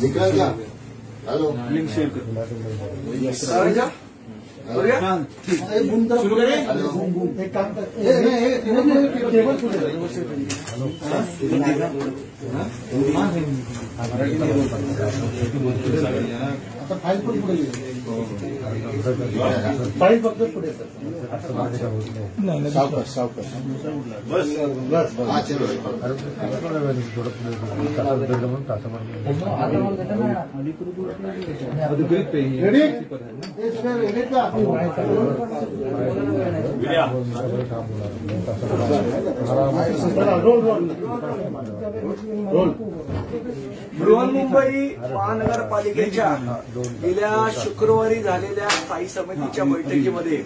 Hello link share कर शुरू करें। एक काम कर टेबल आता फाईल पण पुढे फाईल फक्त पुढे सावकाश सावकाश बस बस हा चलो रेडी रेडी का रोल रोल रोल बृहन्मुंबई महानगरपालिकेच्या गेल्या शुक्रवारी झालेल्या स्थायी समितीच्या बैठकीमध्ये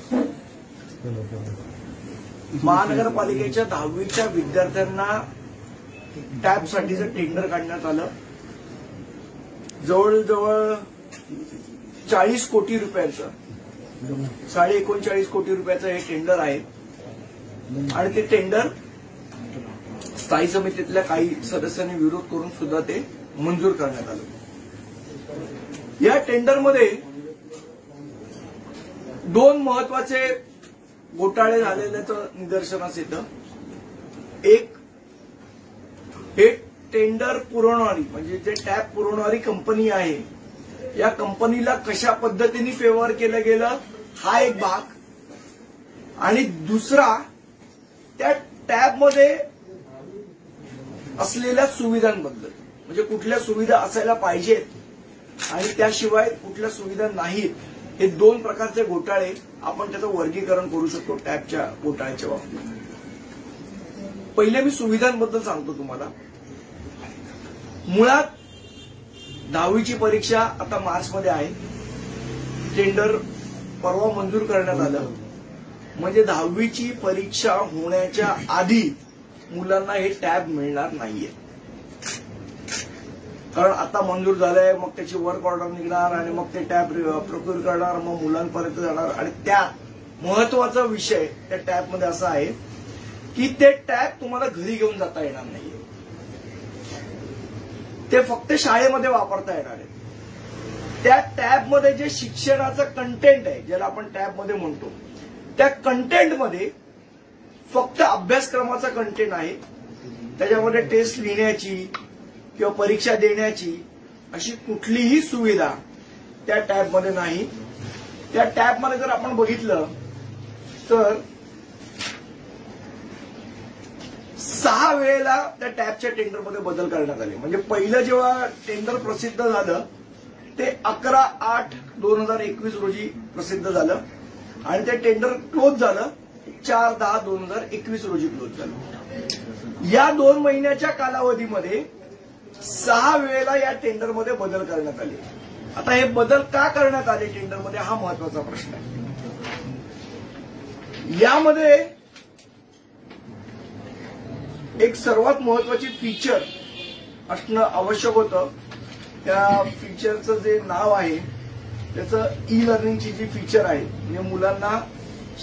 महानगरपालिकेच्या 10वीच्या विद्यार्थ्यांना टॅबसाठीचं टेंडर काढण्यात आलं. जवळजवळ 40 कोटी रुपयांचं 39.5 कोटी रुपयाचं हे टेंडर आहे आणि ते टेंडर स्थायी समितीतल्या काही सदस्यांनी विरोध करून सुद्धा ते मंजूर करण्यात आलं. या टेंडरमध्ये 2 महत्वाचे घोटाळे झालेल्याचं निदर्शनास येतं. एक, हे टेंडर पुरवणारी म्हणजे जे टॅप पुरवणारी कंपनी आहे या कंपनीला कशा पद्धतीने फेवर केलं गेलं हा एक भाग, आणि दुसरा त्या टॅबमध्ये असलेल्या सुविधांबद्दल, म्हणजे कुठल्या सुविधा असायला पाहिजेत आणि त्याशिवाय कुठल्या सुविधा नाहीत. हे 2 प्रकारचे घोटाळे आपण त्याचं वर्गीकरण करू शकतो टॅबच्या घोटाळ्याच्या बाबतीत. पहिले मी सुविधांबद्दल सांगतो तुम्हाला. मुळात 10वीची परीक्षा आता मार्चमध्ये आहे. टेंडर परवा मंजूर करण्यात आलं म्हणजे 10वीची परीक्षा होण्याच्या आधी मुलांना हे टॅब मिळणार नाहीये. कारण आता मंजूर झालंय, मग त्याची वर्क ऑर्डर निघणार आणि मग ते टॅब प्रोक्युअर करणार, मग मुलांपर्यंत जाणार. आणि त्या महत्वाचा विषय त्या टॅबमध्ये असा आहे की ते टॅब तुम्हाला घरी घेऊन जाता येणार नाहीये. ते फक्त शाळेमध्ये वापरता येणार आहे. त्या टॅबमध्ये जे शिक्षणाचं कंटेंट आहे ज्याला आपण टॅबमध्ये म्हणतो त्या कंटेंटमध्ये फक्त अभ्यासक्रमाचा कंटेंट आहे. त्याच्यामध्ये टेस्ट लिहिण्याची किंवा परीक्षा देण्याची अशी कुठलीही सुविधा त्या टॅबमध्ये नाही. त्या टॅबमध्ये जर आपण बघितलं तर 6 वेळेला त्या टॅबच्या टेंडरमध्ये बदल करण्यात आले. म्हणजे पहिलं जेव्हा टेंडर प्रसिद्ध झालं ते 11/8/2021 रोजी प्रसिद्ध झालं आणि ते टेंडर क्लोज झालं 4/10/2021 रोजी क्लोज झालं. या 2 महिन्याच्या कालावधीमध्ये 6 वेळेला या टेंडरमध्ये बदल करण्यात आले. आता हे बदल का करण्यात आले टेंडरमध्ये हा महत्वाचा प्रश्न आहे. यामध्ये एक सर्वात महत्वाची फीचर असणं आवश्यक होतं. त्या फीचरचं जे नाव आहे त्याचं ई लर्निंगची जी फीचर आहे म्हणजे मुलांना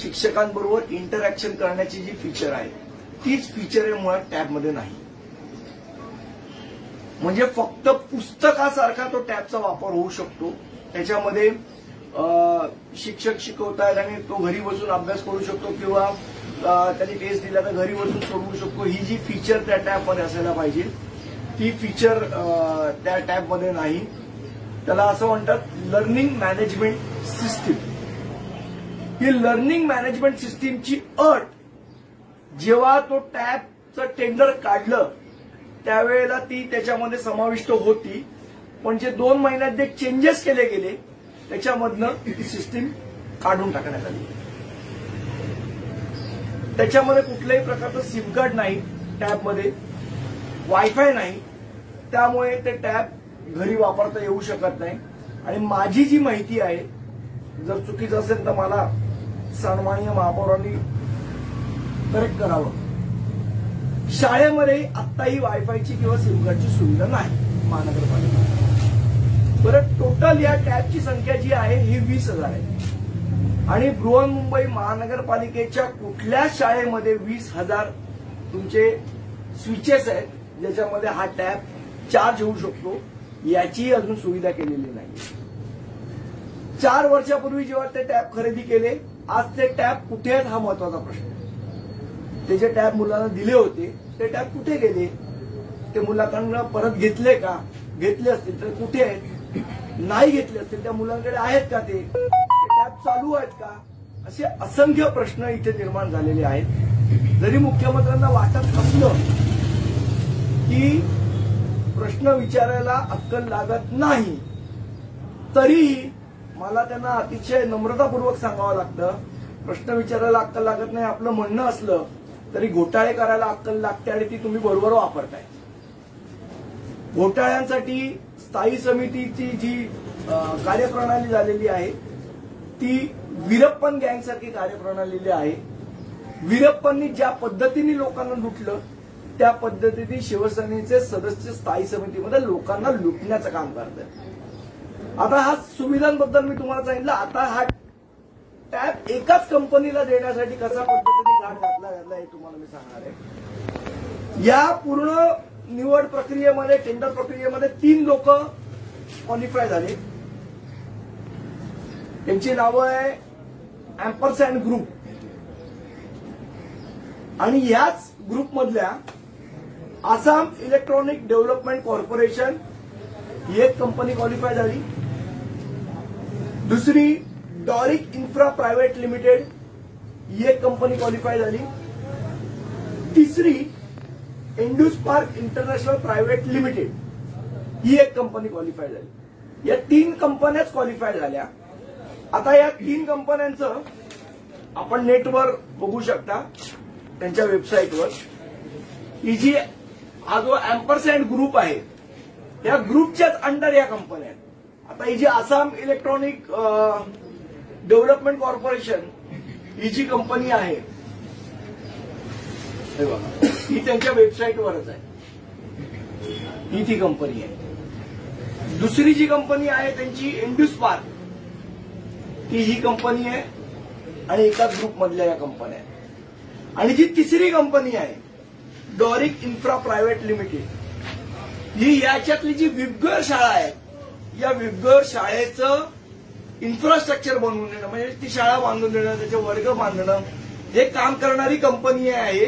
शिक्षकांबरोबर इंटरॅक्शन करण्याची जी फीचर आहे तीच फीचर आहे मुळात टॅबमध्ये नाही. म्हणजे फक्त पुस्तकासारखा तो टॅबचा वापर होऊ शकतो. त्याच्यामध्ये शिक्षक शिकवतायत आणि तो घरी बसून अभ्यास करू शकतो किंवा त्यांनी टेस्ट दिला तर घरी बसून सोडवू शकतो. ही जी फीचर त्या टॅबमध्ये असायला पाहिजे ती फीचर त्या टॅबमध्ये नाही. त्याला असं म्हणतात लर्निंग मॅनेजमेंट सिस्टीम. ही लर्निंग मॅनेजमेंट सिस्टीमची अट जेव्हा तो टॅबचं टेंडर काढलं त्यावेळेला ती त्याच्यामध्ये समाविष्ट होती, पण जे 2 महिन्यात जे चेंजेस केले गेले त्याच्यामधनं ती सिस्टीम काढून टाकण्यात आली. त्याच्यामध्ये कुठल्याही प्रकारचं सिम कार्ड नाही टॅबमध्ये, वायफाय नाही, त्यामुळे ते टॅब घरी वापरता येऊ शकत नाही. आणि माझी जी माहिती आहे जर चुकीचं असेल तर मला सन्माननीय महापौरांनी करेक्ट करावं. शाळेमध्ये आत्ताही वायफायची किंवा सिम कार्डची सुविधा नाही महानगरपालिकेत. बरं, टोटल या टॅबची संख्या जी आहे ही 20,000 आहे आणि बृहन्मुंबई महानगरपालिकेच्या कुठल्या शाळेमध्ये 20,000 तुमचे स्विचेस आहेत ज्याच्यामध्ये हा टॅब चार्ज होऊ शकतो याची अजून सुविधा केलेली नाही. 4 वर्षापूर्वी जेव्हा ते टॅब खरेदी केले, आज ते टॅब कुठे आहेत हा महत्वाचा प्रश्न. ते जे टॅब मुलांना दिले होते ते टॅब कुठे गेले? ते मुलांकडून परत घेतले का? घेतले असतील तर कुठे आहेत? नाही घेतले असतील त्या मुलांकडे आहेत का? ते टॅब चालू आहेत का? असे असंख्य प्रश्न इथे निर्माण झालेले आहेत. जरी मुख्यमंत्र्यांना वाटत असलं की प्रश्न विचारायला अक्कल लागत नाही, तरीही मला त्यांना अतिशय नम्रतापूर्वक सांगावं लागतं, प्रश्न विचारायला अक्कल लागत नाही आपलं म्हणणं असलं तरी घोटाळे करायला अक्कल लागते आणि ती तुम्ही बरोबर वापरताय. घोटाळ्यांसाठी स्थायी समितीची जी कार्यप्रणाली झालेली आहे ती वीरप्पन गँगसारखी कार्यप्रणाली आहे. वीरप्पननी ज्या पद्धतीने लोकांना लुटलं त्या पद्धतीने शिवसेनेचे सदस्य स्थायी समितीमध्ये लोकांना लुटण्याचं काम करतात. आता हा सुविधांबद्दल मी तुम्हाला सांगितलं. आता हा टॅब एकाच कंपनीला देण्यासाठी कसा पद्धतीने घाट घातला हे तुम्हाला मी सांगणार आहे. या पूर्ण निवड प्रक्रियेमध्ये, टेंडर प्रक्रियेमध्ये 3 लोक क्वालिफाय झाले. त्यांची नावं आहे अँपरसँड ग्रुप. आणि याच ग्रुपमधल्या आसाम इलेक्ट्रॉनिक डेव्हलपमेंट कॉर्पोरेशन ही एक कंपनी क्वालिफाय झाली. दुसरी डॉरिक इन्फ्रा प्रायव्हेट लिमिटेड ही एक कंपनी क्वालिफाय झाली. तिसरी इंडुस्पार्क इंटरनॅशनल प्रायव्हेट लिमिटेड ही एक कंपनी क्वालिफाय झाली. या 3 कंपन्याच क्वालिफाय झाल्या. आता या 3 कंपन्यांचं आपण नेटवर बघू शकता, त्यांच्या वेबसाईटवर. ही जी हा जो अँपरसँड ग्रुप आहे या ग्रुपच्याच अंडर या कंपन्या आहेत. आता ही जी आसाम इलेक्ट्रॉनिक डेव्हलपमेंट कॉर्पोरेशन ही जी कंपनी आहे ही त्यांच्या वेबसाईटवरच आहे. ही ती कंपनी आहे. दुसरी जी कंपनी आहे त्यांची इंडुस्पार्क ही कंपनी आहे आणि एकाच ग्रुपमधल्या या कंपन्या आहेत. आणि जी तिसरी कंपनी आहे डॉरिक इन्फ्रा प्रायव्हेट लिमिटेड ही याच्यातली जी विपगर शाळा आहे या विपगर शाळेचं इन्फ्रास्ट्रक्चर बनवून देणं, म्हणजे ती शाळा बांधून देणं, त्याचे वर्ग बांधणं हे काम करणारी कंपनी आहे.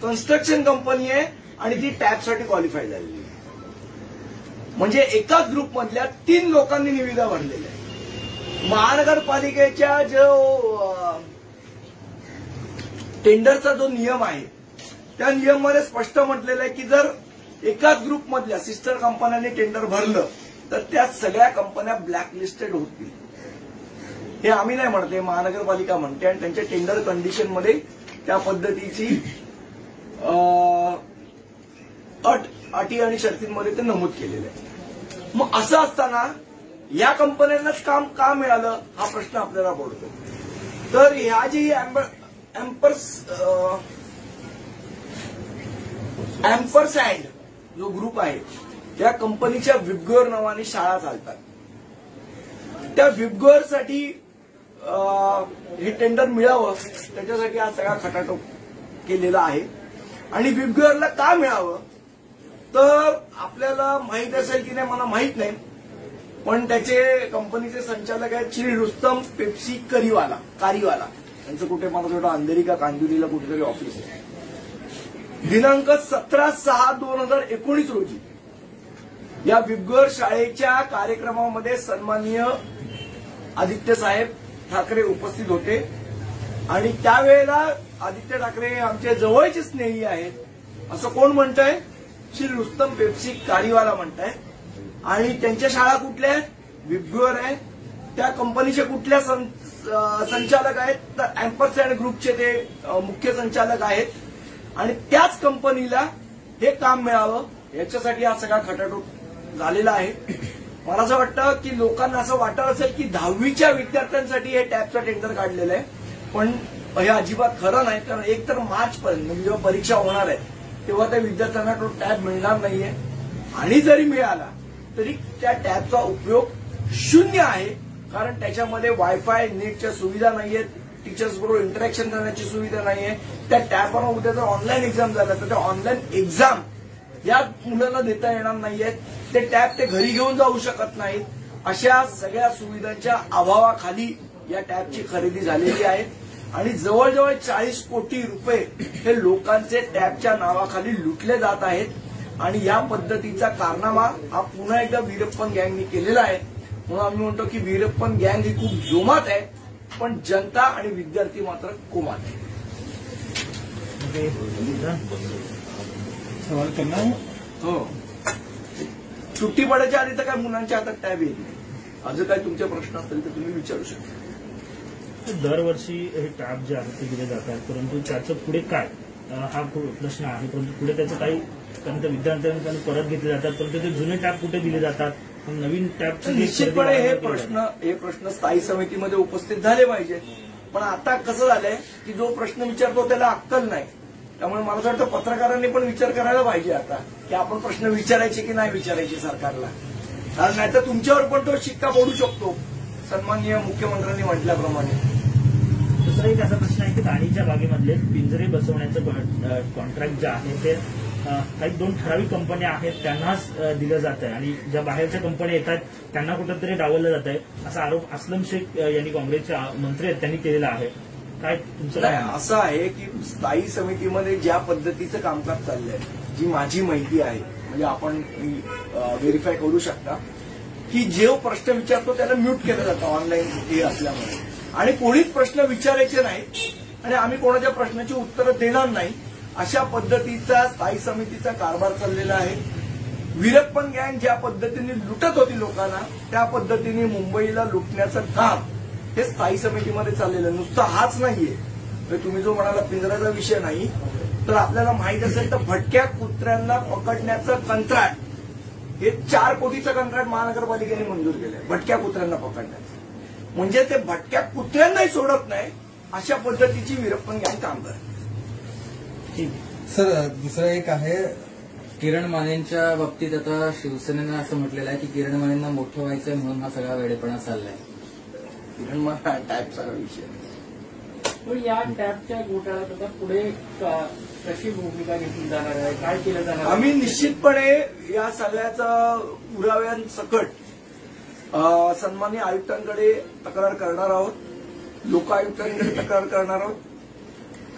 कन्स्ट्रक्शन कंपनी आहे आणि ती टॅबसाठी क्वालिफाय झालेली. म्हणजे एकाच ग्रुपमधल्या 3 लोकांनी निविदा भरलेल्या आहे. महानगरपालिकेच्या जो टेंडरचा जो नियम आहे त्या नियममध्ये स्पष्ट म्हटलेलं आहे की जर एकाच ग्रुपमधल्या सिस्टर कंपन्यांनी टेंडर भरलं तर त्या सगळ्या कंपन्या ब्लॅकलिस्टेड होतील. हे आम्ही नाही म्हणते, महानगरपालिका म्हणते आणि त्यांच्या टेंडर कंडिशनमध्ये त्या पद्धतीची अटी आणि शर्तींमध्ये ते नमूद केलेलं आहे. मग असं असताना या कंपन्यांनाच काम का मिळालं हा प्रश्न आपल्याला पडतो. तर ह्या जी अँपरसँड जो ग्रुप आहे त्या कंपनीच्या विपगर नावाने शाळा चालतात. त्या विपगरसाठी हे टेंडर मिळावं त्याच्यासाठी हा सगळा खटाटोप केलेला आहे. आणि विपगरला का मिळावं तर आपल्याला माहित असेल की नाही मला माहित नाही, पण त्याचे कंपनीचे संचालक आहेत श्री रुस्तम पेप्सी कारीवाला. त्यांचं कुठे मला थोडं अंधेरी का कांदिवलीला कुठेतरी ऑफिस आहे. दिनांक 17/6/2019 रोजी या विपगर शाळेच्या कार्यक्रमामध्ये सन्माननीय आदित्य साहेब ठाकरे उपस्थित होते आणि त्यावेळेला आदित्य ठाकरे आमचे जवळचे स्नेही आहेत असं कोण म्हणतंय? श्री रुस्तम पेप्सी कारीवाला म्हणताय. आणि त्यांच्या शाळा कुठल्या आहेत? विपगर आहे. त्या कंपनीचे कुठल्या संचालक आहेत तर अँपरसँड ग्रुपचे ते मुख्य संचालक आहेत. आणि त्याच कंपनीला हे काम मिळावं याच्यासाठी हा सगळा खटाटोप झालेला आहे. मला असं वाटतं की लोकांना असं वाटत असेल की 10वीच्या विद्यार्थ्यांसाठी हे टॅबचं टेंडर काढलेलं आहे, पण हे अजिबात खरं नाही. कारण 1 मार्चपर्यंत म्हणजे जेव्हा परीक्षा होणार आहे तेव्हा त्या विद्यार्थ्यांना तो टॅब मिळणार नाहीये. आणि जरी मिळाला तरी त्या टॅबचा उपयोग शून्य आहे. कारण त्याच्यामध्ये वायफाय नेटच्या सुविधा नाहीयेत, टीचर्स बरोबर इंटरॅक्शन करण्याची सुविधा नाहीये. त्या टॅबवर उद्या जर ऑनलाईन एक्झाम झाल्या तर त्या ऑनलाईन एक्झाम या मुलांना देता येणार नाहीयेत. ते टॅप ते घरी घेऊन जाऊ शकत नाहीत. अशा सगळ्या सुविधांच्या अभावाखाली या टॅपची खरेदी झालेली आहे आणि जवळजवळ 40 कोटी रुपये हे लोकांचे टॅपच्या नावाखाली लुटले जात आहेत आणि या पद्धतीचा कारनामा हा पुन्हा एकदा वीरप्पन गँगनी केलेला आहे. म्हणून आम्ही म्हणतो की वीरप्पन गँग ही खूप जोमात आहे, पण जनता आणि विद्यार्थी मात्र कोमात आहे. सवाल करना है? हो, सुट्टी पडायच्या आधी तर काय मुलांच्या हातात टॅब येत नाही. आज काय तुमचे प्रश्न असतील तर तुम्ही विचारू शकता. दरवर्षी हे टॅब जे आहेत ते दिले जातात, परंतु त्याचं पुढे काय हा प्रश्न आहे. परंतु पुढे त्याचं काही कारण त्या विद्यार्थ्यांकडून परत घेतले जातात, परंतु ते जुने टॅब कुठे दिले जातात, नवीन टॅब निश्चितपणे हे प्रश्न स्थायी समितीमध्ये उपस्थित झाले पाहिजे. पण आता कसं झालंय की जो प्रश्न विचारतो त्याला अक्कल नाही. त्यामुळे मला असं वाटतं पत्रकारांनी पण विचार करायला पाहिजे आता की आपण प्रश्न विचारायचे की नाही विचारायचे सरकारला. कारण नाहीतर तुमच्यावर पण तो शिक्का पडू शकतो सन्माननीय मुख्यमंत्र्यांनी म्हटल्याप्रमाणे. दुसरा एक असा प्रश्न आहे की राणीच्या बागेमधले पिंजरे बसवण्याचं कॉन्ट्रॅक्ट जे आहे ते काही 2 ठराविक कंपन्या आहेत त्यांनाच दिलं जात आहे आणि ज्या बाहेरच्या कंपन्या येतात त्यांना कुठंतरी डावललं जात आहे असा आरोप अस्लम शेख यांनी काँग्रेसचे मंत्री आहेत त्यांनी केलेला आहे. काय तुमचं काय असं आहे की स्थायी समितीमध्ये ज्या पद्धतीचं कामकाज चाललंय, जी माझी माहिती आहे, म्हणजे आपण व्हेरीफाय करू शकता की जो प्रश्न विचारतो त्याला म्यूट केलं जातं ऑनलाईन हे असल्यामुळे आणि कोणीच प्रश्न विचारायचे नाही आणि आम्ही कोणाच्या प्रश्नाची उत्तरं देणार नाही अशा पद्धतीचा स्थायी समितीचा कारभार चाललेला आहे. वीरप्पन गँग ज्या पद्धतीने लुटत होती लोकांना त्या पद्धतीने मुंबईला लुटण्याचं काम हे स्थायी समितीमध्ये चाललेलं. नुसतं हाच नाहीये, तुम्ही जो म्हणाला पिंजऱ्याचा विषय नाही तर आपल्याला माहित असेल तर भटक्या कुत्र्यांना पकडण्याचं कंत्राट हे 4 कोटीचं कंत्राट महानगरपालिकेने मंजूर केलंय भटक्या कुत्र्यांना पकडण्याचं. म्हणजे ते भटक्या कुत्र्यांनाही सोडत नाही अशा पद्धतीची वीरप्पन गँग काम करते. सर, दुसरं एक आहे किरण मानेंच्या बाबतीत आता शिवसेनेनं असं म्हटलेलं आहे की किरण मानेंना मोठं व्हायचंय म्हणून हा सगळा वेडेपणा चाललाय. किरण माने टॅपचा विषय. पण या टॅपच्या घोटाळ्यात आता पुढे कशी भूमिका घेतली जाणार आहे, काय केलं जाणार आहे? आम्ही निश्चितपणे या सगळ्याचा पुराव्यांसकट सन्माननीय आयुक्तांकडे तक्रार करणार आहोत, लोकायुक्तांकडे तक्रार करणार आहोत,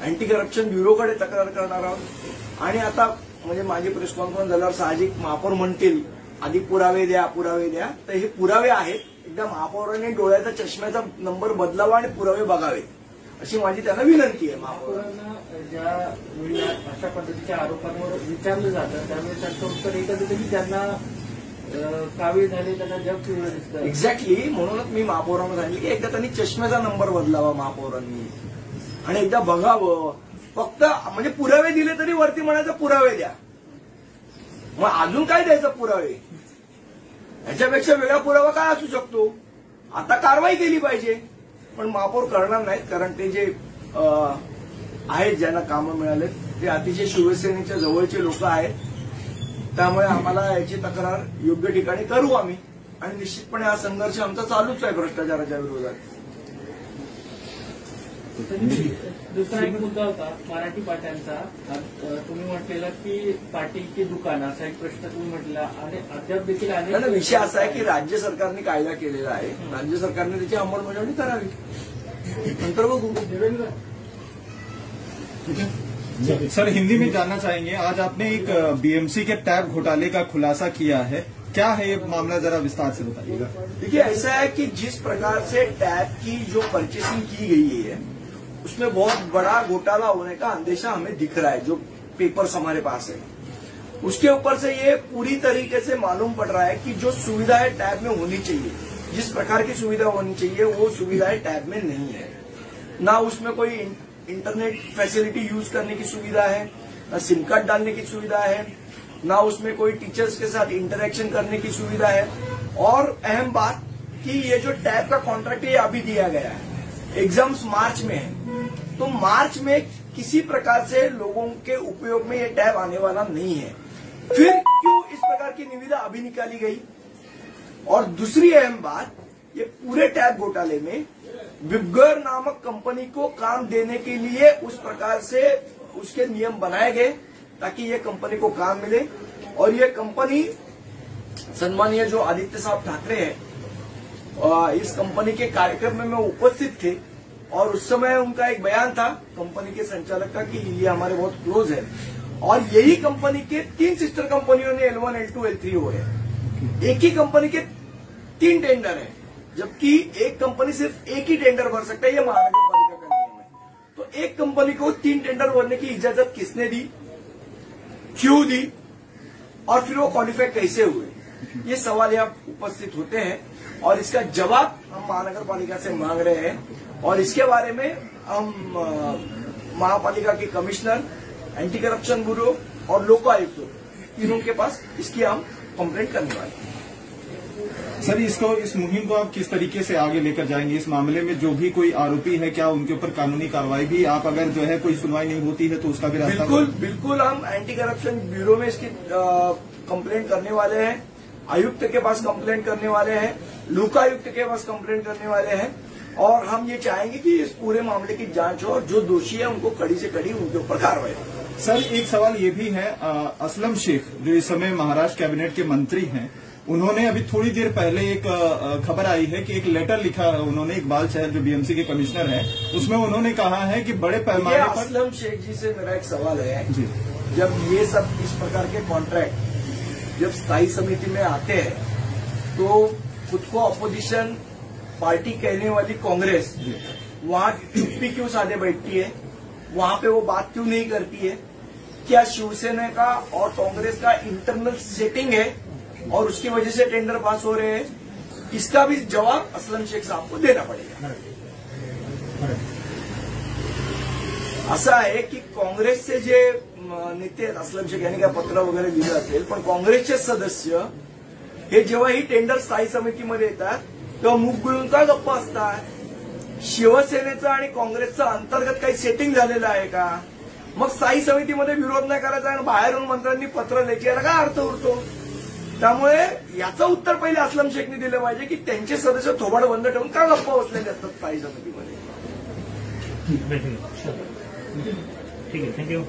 अँटी करप्शन ब्युरोकडे तक्रार करणार आहोत आणि आता म्हणजे माझी प्रेस कॉन्फरन्स झाल्यावर साहजिक महापौर म्हणतील आधी पुरावे द्या पुरावे द्या. तर हे पुरावे आहेत. एकदा महापौरांनी डोळ्याचा चष्म्याचा नंबर बदलावा आणि पुरावे बघावे अशी माझी त्यांना विनंती आहे. महापौरांना ज्या वेळी अशा पद्धतीच्या आरोपांवर विचारलं जातं त्यावेळेस त्याचं उत्तर एकच येतं की ज्यांना कावीळ झाले त्यांना जग पिवळं दिसतं. एक्झॅक्टली. म्हणूनच मी महापौरांना सांगितलं की एकदा त्यांनी चष्म्याचा नंबर बदलावा महापौरांनी आणि एकदा बघावं. फक्त म्हणजे पुरावे दिले तरी वरती म्हणायचं पुरावे द्या. मग अजून काय द्यायचं पुरावे? याच्यापेक्षा वेगळा पुरावा काय असू शकतो? आता कारवाई केली पाहिजे. पण महापौर करणार नाहीत कारण ते जे आहेत ज्यांना कामं मिळालेत ते अतिशय शिवसेनेच्या जवळचे लोक आहेत. त्यामुळे आम्हाला याची तक्रार योग्य ठिकाणी करू आम्ही आणि निश्चितपणे हा संघर्ष आमचा चालूच आहे भ्रष्टाचाराच्या विरोधात. दुसरा एक मुद्दा होता मराठी पाट्यांचा. तुम्ही म्हटलेला की पाटी की दुकान असा एक प्रश्न तुम्ही म्हटला आणि अद्याप देखील अनेक विषय असा आहे की राज्य सरकारने कायदा केलेला आहे. राज्य सरकारने त्याची अंमलबजावणी करावी. नंतर बघू. सर, हिंदी में जानना चाहेंगे, आज आपने एक बीएमसी के टैब घोटाले का खुलासा किया है, क्या है ये मामला, जरा विस्तार से बताइएगा. देखिए, ऐसा है कि जिस प्रकार से टैब की जो परचेसिंग की गई है उसमें बहुत बड़ा घोटाला होने का अंदेशा हमें दिख रहा है. जो पेपर्स हमारे पास है उसके ऊपर से ये पूरी तरीके से मालूम पड़ रहा है कि जो सुविधाएं टैब में होनी चाहिए, जिस प्रकार की सुविधा होनी चाहिए वो सुविधाएं टैब में नहीं है. ना उसमें कोई इंटरनेट फैसिलिटी यूज करने की सुविधा है, ना सिम कार्ड डालने की सुविधा है, ना उसमें कोई टीचर्स के साथ इंटरेक्शन करने की सुविधा है. और अहम बात कि ये जो टैब का कॉन्ट्रैक्ट ये अभी दिया गया है, एग्जाम्स मार्च में है, तो मार्च में किसी प्रकार से लोगों के उपयोग में ये टैब आने वाला नहीं है. फिर क्यों इस प्रकार की निविदा अभी निकाली गई? और दूसरी अहम बात, ये पूरे टैब घोटाले में विबगर नामक कंपनी को काम देने के लिए उस प्रकार से उसके नियम बनाए गए ताकि ये कंपनी को काम मिले और ये कंपनी सम्मानीय जो आदित्य साहब ठाकरे हैं, इस कंपनी के कार्यक्रम में उपस्थित थे और उस समय उनका एक बयान था कंपनी के संचालक का कि ये हमारे बहुत क्लोज है और यही कंपनी के 3 सिस्टर कंपनियों ने L1, L2, L3 हुए हैं। एक ही कंपनी के 3 टेंडर हैं, जबकि एक कंपनी सिर्फ एक ही टेंडर भर सकता है, ये महानगर पालिका का नियम है। तो एक कंपनी को 3 टेंडर भरने की इजाजत किसने दी, क्यों दी और फिर वो क्वालिफाई कैसे हुए, ये सवाल यहाँ उपस्थित होते हैं और इसका जवाब हम महानगर पालिका से मांग रहे हैं और इसके बारे में हम महापालिका के कमिश्नर, एंटी करप्शन ब्यूरो और लोकायुक्त तीनों के पास इसकी हम कंप्लेंट करने वाले हैं। सर, इस मुहिम को आप किस तरीके से आगे लेकर जाएंगे? इस मामले में जो भी कोई आरोपी है, क्या उनके ऊपर कानूनी कार्रवाई भी, आप अगर जो है कोई सुनवाई नहीं होती है तो उसका भी रास्ता? बिल्कुल हम एंटी करप्शन ब्यूरो में इसकी कंप्लेंट करने वाले हैं, आयुक्त के पास कंप्लेंट करने वाले हैं, लोकायुक्त के पास कंप्लेंट करने वाले हैं और हम ये चाहेंगे कि इस पूरे मामले की जांच हो और जो दोषी है उनको कड़ी से कड़ी उनके ऊपर कार्रवाई हो। सर, एक सवाल ये भी है, असलम शेख जो इस समय महाराष्ट्र कैबिनेट के मंत्री हैं, उन्होंने अभी थोड़ी देर पहले एक खबर आई है कि एक लेटर लिखा उन्होंने इकबाल चहल जो बीएमसी के कमिश्नर हैं, उसमें उन्होंने कहा है कि बड़े पैमाने पर। असलम शेख जी से मेरा एक सवाल है जी, जब ये सब इस प्रकार के कॉन्ट्रैक्ट जब स्थायी समिति में आते हैं तो खुद को अपोजिशन पार्टी कहने वाली कांग्रेस वहां चुप्पी क्यों साधे बैठती है, वहां पे वो बात क्यों नहीं करती है? क्या शिवसेना का और कांग्रेस का इंटरनल सेटिंग है और उसकी वजह से टेंडर पास हो रहे हैं? इसका भी जवाब असलम शेख साहब को देना पड़ेगा। असं आहे की काँग्रेसचे जे नेते आहेत, असलम शेख यांनी काय पत्र वगैरे दिलं असेल, पण काँग्रेसचे सदस्य हे जेव्हा ही टेंडर स्थायी समितीमध्ये येतात तेव्हा मुख गिळून का गप्प असतात? शिवसेनेचं आणि काँग्रेसचं अंतर्गत काही सेटिंग झालेलं आहे का? मग स्थायी समितीमध्ये विरोध नाही करायचा आणि बाहेरून मंत्र्यांनी पत्र लिहायचे, याला काय अर्थ उरतो? त्यामुळे याचं उत्तर पहिले असलम शेखनी दिलं पाहिजे की त्यांचे सदस्य थोबाड बंद ठेवून का गप्प बसलेले असतात स्थायी समितीमध्ये. ठीक आहे, थँक्यू.